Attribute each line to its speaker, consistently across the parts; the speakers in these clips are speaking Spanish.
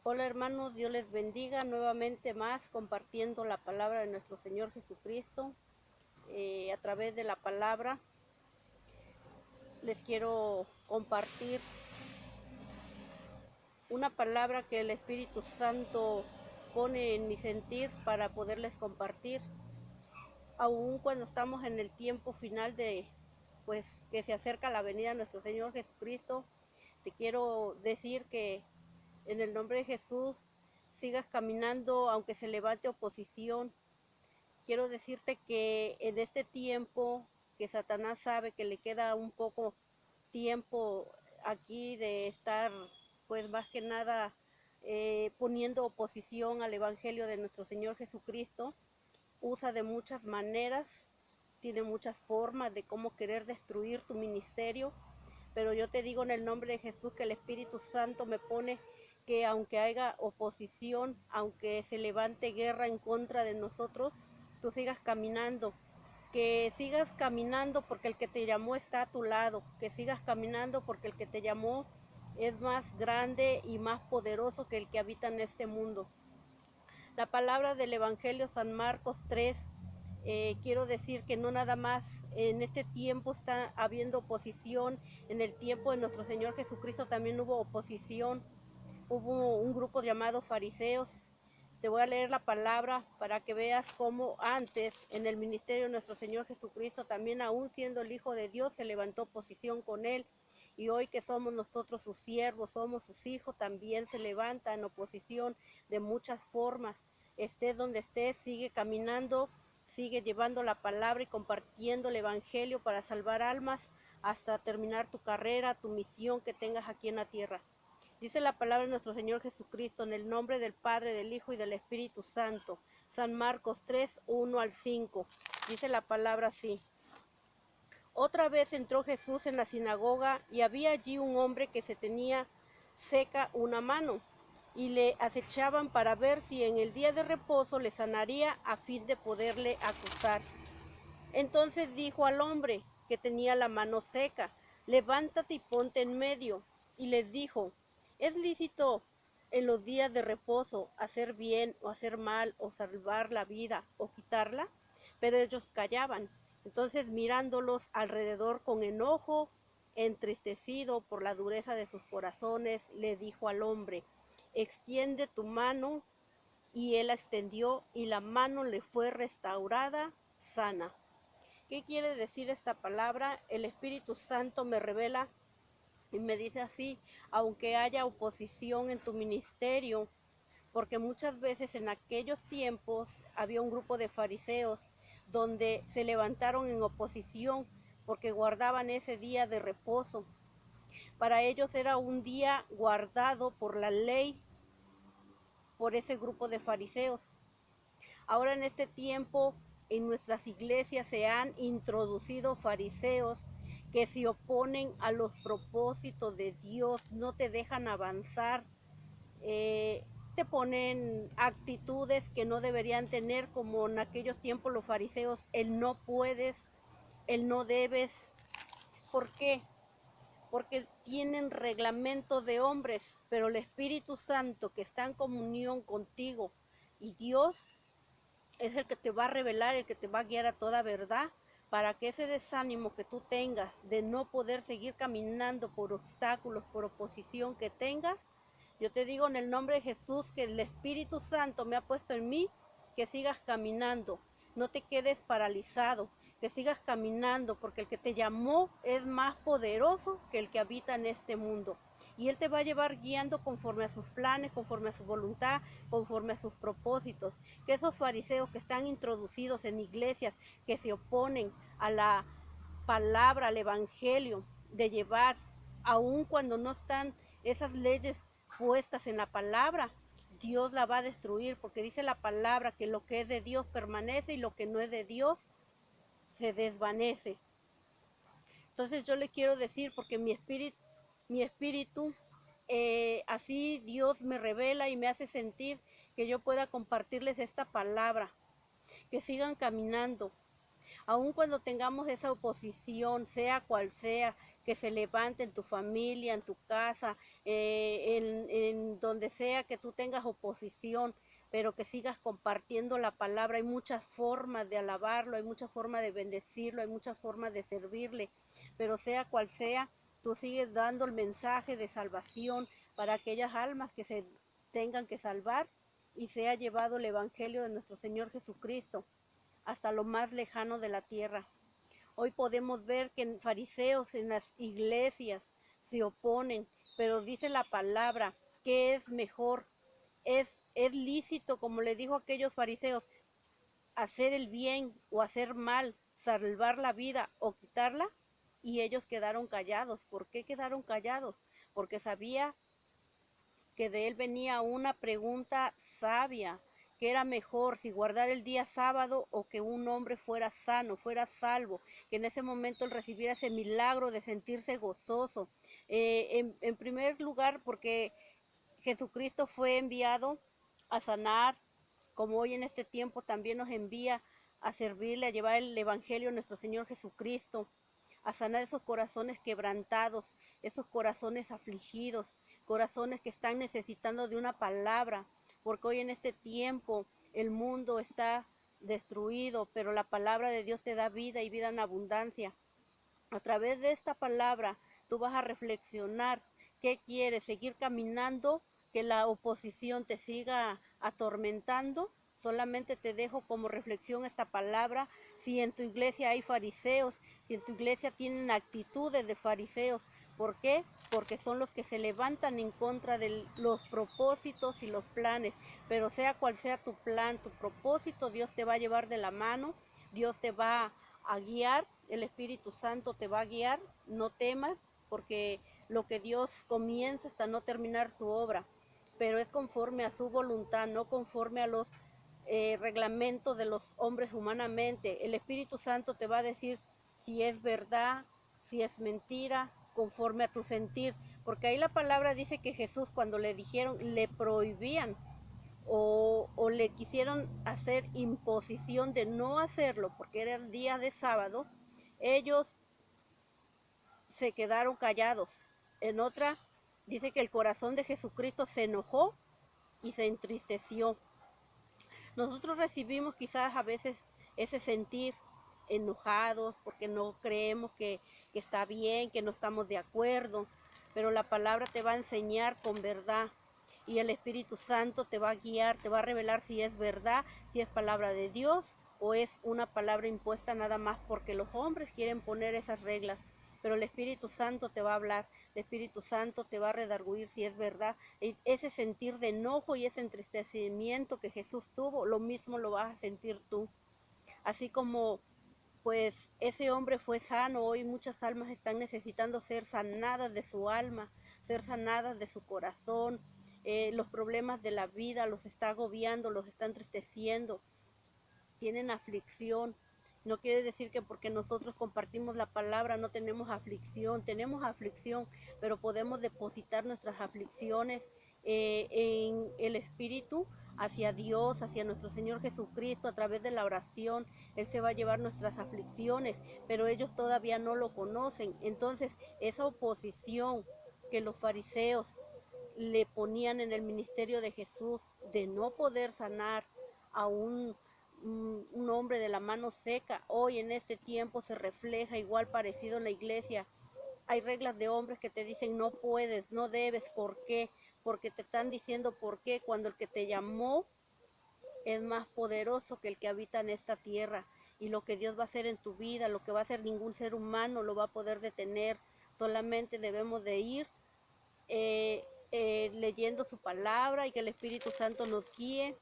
Speaker 1: Hola hermanos, Dios les bendiga nuevamente más compartiendo la palabra de nuestro Señor Jesucristo. A través de la palabra les quiero compartir una palabra que el Espíritu Santo pone en mi sentir para poderles compartir. Aún cuando estamos en el tiempo final pues que se acerca la venida de nuestro Señor Jesucristo, te quiero decir que en el nombre de Jesús sigas caminando aunque se levante oposición. Quiero decirte que en este tiempo que Satanás sabe que le queda un poco tiempo aquí de estar, pues más que nada, poniendo oposición al Evangelio de nuestro Señor Jesucristo, usa de muchas maneras, tiene muchas formas de cómo querer destruir tu ministerio, pero yo te digo en el nombre de Jesús que el Espíritu Santo me pone que aunque haya oposición, aunque se levante guerra en contra de nosotros, tú sigas caminando, que sigas caminando porque el que te llamó está a tu lado, que sigas caminando porque el que te llamó es más grande y más poderoso que el que habita en este mundo. La palabra del Evangelio San Marcos 3, quiero decir que no nada más en este tiempo está habiendo oposición, en el tiempo de nuestro Señor Jesucristo también hubo oposición, hubo un grupo llamado fariseos. Te voy a leer la palabra para que veas cómo antes en el ministerio de nuestro Señor Jesucristo, también aún siendo el Hijo de Dios, se levantó oposición con él. Y hoy que somos nosotros sus siervos, somos sus hijos, también se levanta en oposición de muchas formas. Estés donde estés, sigue caminando, sigue llevando la palabra y compartiendo el Evangelio para salvar almas hasta terminar tu carrera, tu misión que tengas aquí en la tierra. Dice la palabra de nuestro Señor Jesucristo en el nombre del Padre, del Hijo y del Espíritu Santo. San Marcos 3, 1 al 5. Dice la palabra así. Otra vez entró Jesús en la sinagoga y había allí un hombre que se tenía seca una mano y le acechaban para ver si en el día de reposo le sanaría a fin de poderle acusar. Entonces dijo al hombre que tenía la mano seca, levántate y ponte en medio. Y les dijo, ¿es lícito en los días de reposo hacer bien o hacer mal o salvar la vida o quitarla? Pero ellos callaban. Entonces mirándolos alrededor con enojo, entristecido por la dureza de sus corazones, le dijo al hombre, extiende tu mano. Y él la extendió y la mano le fue restaurada sana. ¿Qué quiere decir esta palabra? El Espíritu Santo me revela y me dice así, aunque haya oposición en tu ministerio, porque muchas veces en aquellos tiempos había un grupo de fariseos donde se levantaron en oposición porque guardaban ese día de reposo. Para ellos era un día guardado por la ley, por ese grupo de fariseos. Ahora en este tiempo en nuestras iglesias se han introducido fariseos que se oponen a los propósitos de Dios, no te dejan avanzar, te ponen actitudes que no deberían tener, como en aquellos tiempos los fariseos, el no puedes, el no debes. ¿Por qué? Porque tienen reglamento de hombres, pero el Espíritu Santo que está en comunión contigo y Dios es el que te va a revelar, el que te va a guiar a toda verdad, para que ese desánimo que tú tengas de no poder seguir caminando por obstáculos, por oposición que tengas, yo te digo en el nombre de Jesús que el Espíritu Santo me ha puesto en mí, que sigas caminando, no te quedes paralizado, que sigas caminando, porque el que te llamó es más poderoso que el que habita en este mundo. Y Él te va a llevar guiando conforme a sus planes, conforme a su voluntad, conforme a sus propósitos. Que esos fariseos que están introducidos en iglesias, que se oponen a la palabra, al evangelio, de llevar, aun cuando no están esas leyes puestas en la palabra, Dios la va a destruir, porque dice la palabra que lo que es de Dios permanece y lo que no es de Dios se desvanece. Entonces yo le quiero decir, porque mi espíritu así Dios me revela y me hace sentir que yo pueda compartirles esta palabra, que sigan caminando, aun cuando tengamos esa oposición, sea cual sea, que se levante en tu familia, en tu casa, en donde donde sea que tú tengas oposición, pero que sigas compartiendo la palabra. Hay muchas formas de alabarlo, hay muchas formas de bendecirlo, hay muchas formas de servirle, pero sea cual sea, tú sigues dando el mensaje de salvación para aquellas almas que se tengan que salvar y sea llevado el evangelio de nuestro Señor Jesucristo hasta lo más lejano de la tierra. Hoy podemos ver que fariseos en las iglesias se oponen, pero dice la palabra que es mejor, es lícito, como le dijo a aquellos fariseos, hacer el bien o hacer mal, salvar la vida o quitarla, y ellos quedaron callados. ¿Por qué quedaron callados? Porque sabía que de él venía una pregunta sabia, que era mejor si guardar el día sábado o que un hombre fuera sano, fuera salvo, que en ese momento él recibiera ese milagro de sentirse gozoso. En primer lugar, porque Jesucristo fue enviado a sanar, como hoy en este tiempo también nos envía a servirle, a llevar el evangelio de nuestro Señor Jesucristo, a sanar esos corazones quebrantados, esos corazones afligidos, corazones que están necesitando de una palabra, porque hoy en este tiempo el mundo está destruido, pero la palabra de Dios te da vida y vida en abundancia. A través de esta palabra tú vas a reflexionar qué quieres, seguir caminando, que la oposición te siga atormentando. Solamente te dejo como reflexión esta palabra. Si en tu iglesia hay fariseos, si en tu iglesia tienen actitudes de fariseos, ¿por qué? Porque son los que se levantan en contra de los propósitos y los planes. Pero sea cual sea tu plan, tu propósito, Dios te va a llevar de la mano, Dios te va a guiar, el Espíritu Santo te va a guiar. No temas, porque lo que Dios comienza hasta no terminar su obra, pero es conforme a su voluntad, no conforme a los reglamentos de los hombres humanamente. El Espíritu Santo te va a decir si es verdad, si es mentira, conforme a tu sentir, porque ahí la palabra dice que Jesús, cuando le dijeron, le prohibían o le quisieron hacer imposición de no hacerlo porque era el día de sábado, ellos se quedaron callados. En otra dice que el corazón de Jesucristo se enojó y se entristeció. Nosotros recibimos quizás a veces ese sentir enojados porque no creemos que está bien, que no estamos de acuerdo, pero la palabra te va a enseñar con verdad y el Espíritu Santo te va a guiar, te va a revelar si es verdad, si es palabra de Dios o es una palabra impuesta nada más porque los hombres quieren poner esas reglas. Pero el Espíritu Santo te va a hablar, el Espíritu Santo te va a redarguir si es verdad. Ese sentir de enojo y ese entristecimiento que Jesús tuvo, lo mismo lo vas a sentir tú. Así como pues ese hombre fue sano, hoy muchas almas están necesitando ser sanadas de su alma, ser sanadas de su corazón. Los problemas de la vida los está agobiando, los está entristeciendo, tienen aflicción. No quiere decir que porque nosotros compartimos la palabra no tenemos aflicción, pero podemos depositar nuestras aflicciones en el Espíritu hacia Dios, hacia nuestro Señor Jesucristo, a través de la oración. Él se va a llevar nuestras aflicciones, pero ellos todavía no lo conocen. Entonces, esa oposición que los fariseos le ponían en el ministerio de Jesús, de no poder sanar a un hombre de la mano seca, hoy en este tiempo se refleja igual parecido en la iglesia. Hay reglas de hombres que te dicen no puedes, no debes. ¿Por qué? Porque te están diciendo por qué, cuando el que te llamó es más poderoso que el que habita en esta tierra, y lo que Dios va a hacer en tu vida, lo que va a hacer ningún ser humano lo va a poder detener. Solamente debemos de ir leyendo su palabra y que el Espíritu Santo nos guíe,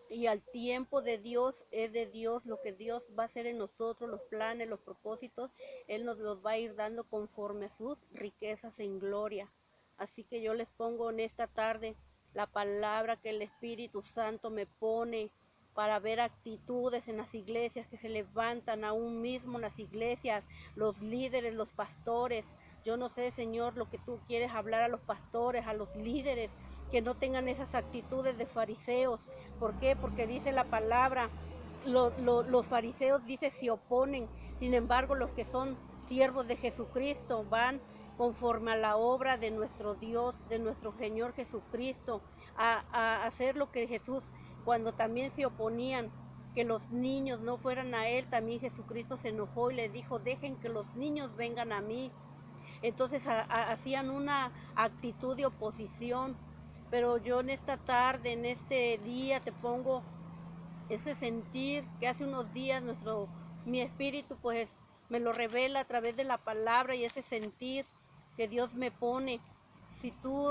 Speaker 1: y al tiempo de Dios es de Dios. Lo que Dios va a hacer en nosotros, los planes, los propósitos, Él nos los va a ir dando conforme a sus riquezas en gloria. Así que yo les pongo en esta tarde la palabra que el Espíritu Santo me pone para ver actitudes en las iglesias que se levantan aún mismo en las iglesias, los líderes, los pastores. Yo no sé, Señor, lo que tú quieres hablar a los pastores, a los líderes, que no tengan esas actitudes de fariseos. ¿Por qué? Porque dice la palabra, los fariseos, dice, se oponen. Sin embargo, los que son siervos de Jesucristo van conforme a la obra de nuestro Dios, de nuestro Señor Jesucristo, a hacer lo que Jesús, cuando también se oponían que los niños no fueran a Él, también Jesucristo se enojó y le dijo, dejen que los niños vengan a mí. Entonces hacían una actitud de oposición, pero yo en esta tarde, en este día, te pongo ese sentir que hace unos días mi espíritu pues me lo revela a través de la palabra, y ese sentir que Dios me pone. Si tú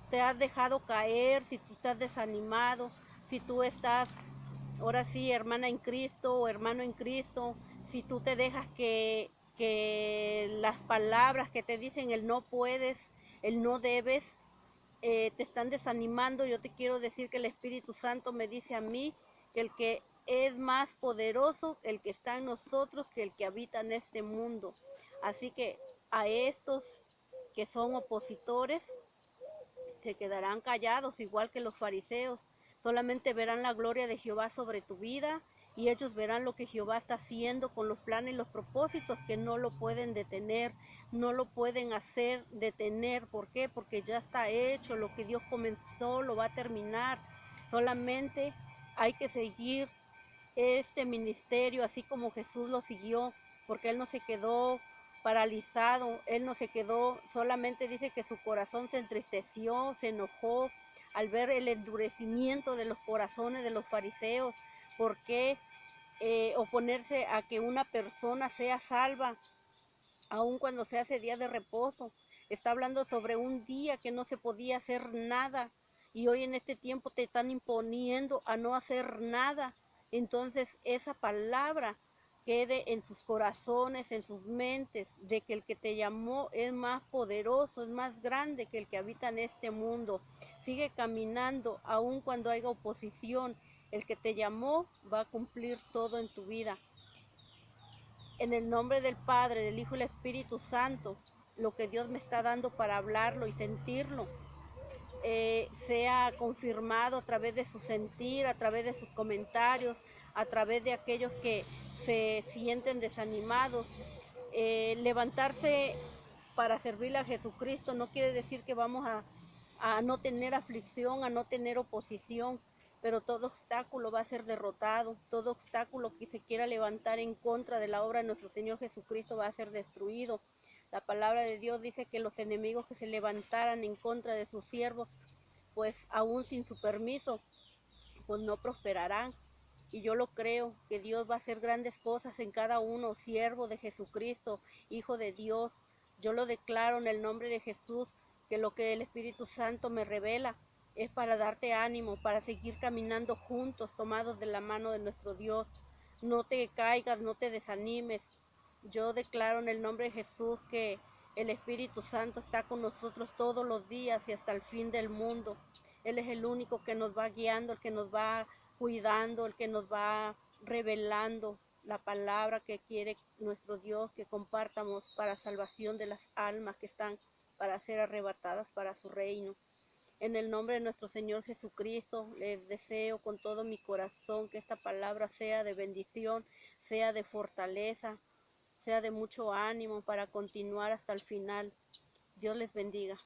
Speaker 1: te has dejado caer, si tú estás desanimado, si tú estás, ahora sí, hermana en Cristo o hermano en Cristo, si tú te dejas que las palabras que te dicen el no puedes, el no debes, te están desanimando, yo te quiero decir que el Espíritu Santo me dice a mí que el que es más poderoso, el que está en nosotros, que el que habita en este mundo. Así que a estos que son opositores se quedarán callados, igual que los fariseos. Solamente verán la gloria de Jehová sobre tu vida, y ellos verán lo que Jehová está haciendo con los planes y los propósitos, que no lo pueden detener, no lo pueden hacer detener. ¿Por qué? Porque ya está hecho. Lo que Dios comenzó lo va a terminar. Solamente hay que seguir este ministerio así como Jesús lo siguió, porque Él no se quedó paralizado, Él no se quedó, solamente dice que su corazón se entristeció, se enojó al ver el endurecimiento de los corazones de los fariseos. ¿Por qué oponerse a que una persona sea salva, aun cuando se hace día de reposo? Está hablando sobre un día que no se podía hacer nada, y hoy en este tiempo te están imponiendo a no hacer nada. Entonces esa palabra quede en sus corazones, en sus mentes, de que el que te llamó es más poderoso, es más grande que el que habita en este mundo. Sigue caminando aun cuando haya oposición. El que te llamó va a cumplir todo en tu vida. En el nombre del Padre, del Hijo y del Espíritu Santo, lo que Dios me está dando para hablarlo y sentirlo, sea confirmado a través de su sentir, a través de sus comentarios, a través de aquellos que se sienten desanimados. Levantarse para servirle a Jesucristo no quiere decir que vamos a no tener aflicción, a no tener oposición, pero todo obstáculo va a ser derrotado, todo obstáculo que se quiera levantar en contra de la obra de nuestro Señor Jesucristo va a ser destruido. La palabra de Dios dice que los enemigos que se levantaran en contra de sus siervos, pues aún sin su permiso, pues no prosperarán. Y yo lo creo, que Dios va a hacer grandes cosas en cada uno, siervo de Jesucristo, hijo de Dios. Yo lo declaro en el nombre de Jesús, que lo que el Espíritu Santo me revela es para darte ánimo, para seguir caminando juntos, tomados de la mano de nuestro Dios. No te caigas, no te desanimes. Yo declaro en el nombre de Jesús que el Espíritu Santo está con nosotros todos los días y hasta el fin del mundo. Él es el único que nos va guiando, el que nos va cuidando, el que nos va revelando la palabra que quiere nuestro Dios que compartamos para salvación de las almas que están para ser arrebatadas para su reino. En el nombre de nuestro Señor Jesucristo, les deseo con todo mi corazón que esta palabra sea de bendición, sea de fortaleza, sea de mucho ánimo para continuar hasta el final. Dios les bendiga.